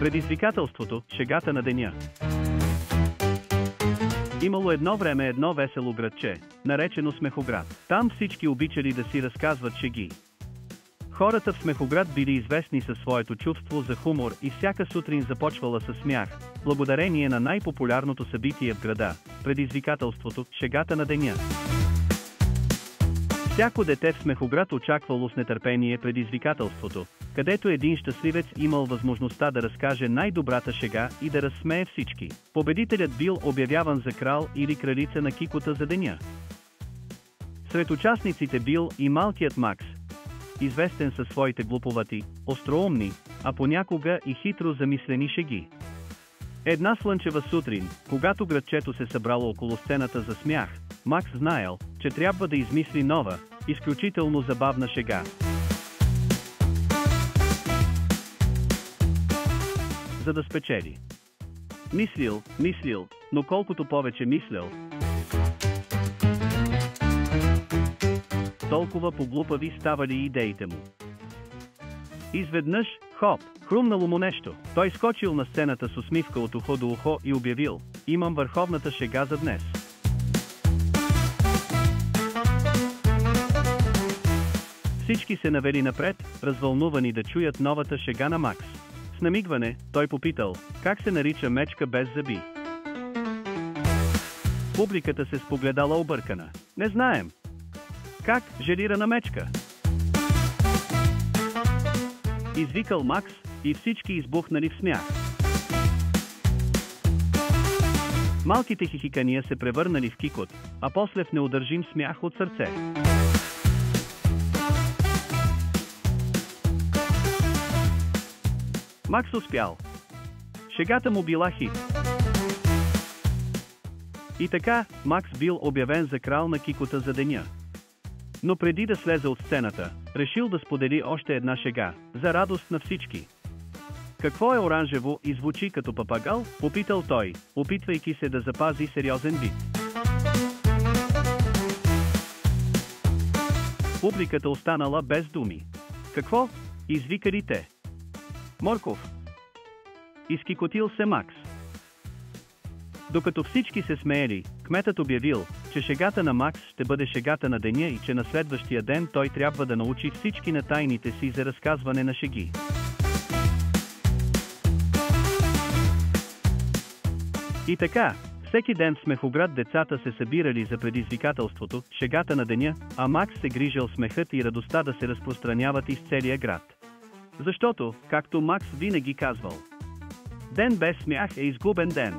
Предизвикателството, шегата на деня. Имало едно време едно весело градче, наречено Смехоград. Там всички обичали да си разказват шеги. Хората в Смехоград били известни със своето чувство за хумор и всяка сутрин започвала със смях, благодарение на най-популярното събитие в града – предизвикателството, шегата на деня. Всяко дете в Смехоград очаквало с нетърпение предизвикателството, където един щастливец имал възможността да разкаже най-добрата шега и да разсмее всички. Победителят бил обявяван за крал или кралица на кикота за деня. Сред участниците бил и малкият Макс, известен със своите глуповати, остроумни, а понякога и хитро замислени шеги. Една слънчева сутрин, когато градчето се събрало около сцената за смях, Макс знаел, че трябва да измисли нова, изключително забавна шега. За да спечели. Мислил, но колкото повече мислял, толкова поглупави ставали идеите му. Изведнъж, хоп, хрумнало му нещо. Той скочил на сцената с усмивка от ухо до ухо и обявил: имам върховната шега за днес. Всички се навели напред, развълнувани да чуят новата шега на Макс. С намигване, той попитал: как се нарича мечка без зъби? Публиката се спогледала объркана. Не знаем. Как желирана мечка? Извикал Макс и всички избухнали в смях. Малките хихикания се превърнали в кикот, а после в неудържим смях от сърце. Макс успял. Шегата му била хит. И така, Макс бил обявен за крал на кикота за деня. Но преди да слезе от сцената, решил да сподели още една шега, за радост на всички. Какво е оранжево и звучи като папагал? Попитал той, опитвайки се да запази сериозен вид. Публиката останала без думи. Какво? Извикали те. Морков. Изкикотил се Макс. Докато всички се смеели, кметът обявил, че шегата на Макс ще бъде шегата на деня и че на следващия ден той трябва да научи всички на тайните си за разказване на шеги. И така, всеки ден в Смехоград децата се събирали за предизвикателството, шегата на деня, а Макс се грижал смехът и радостта да се разпространяват из целия град. Защото, както Макс винаги казвал: ден без смях е изгубен ден.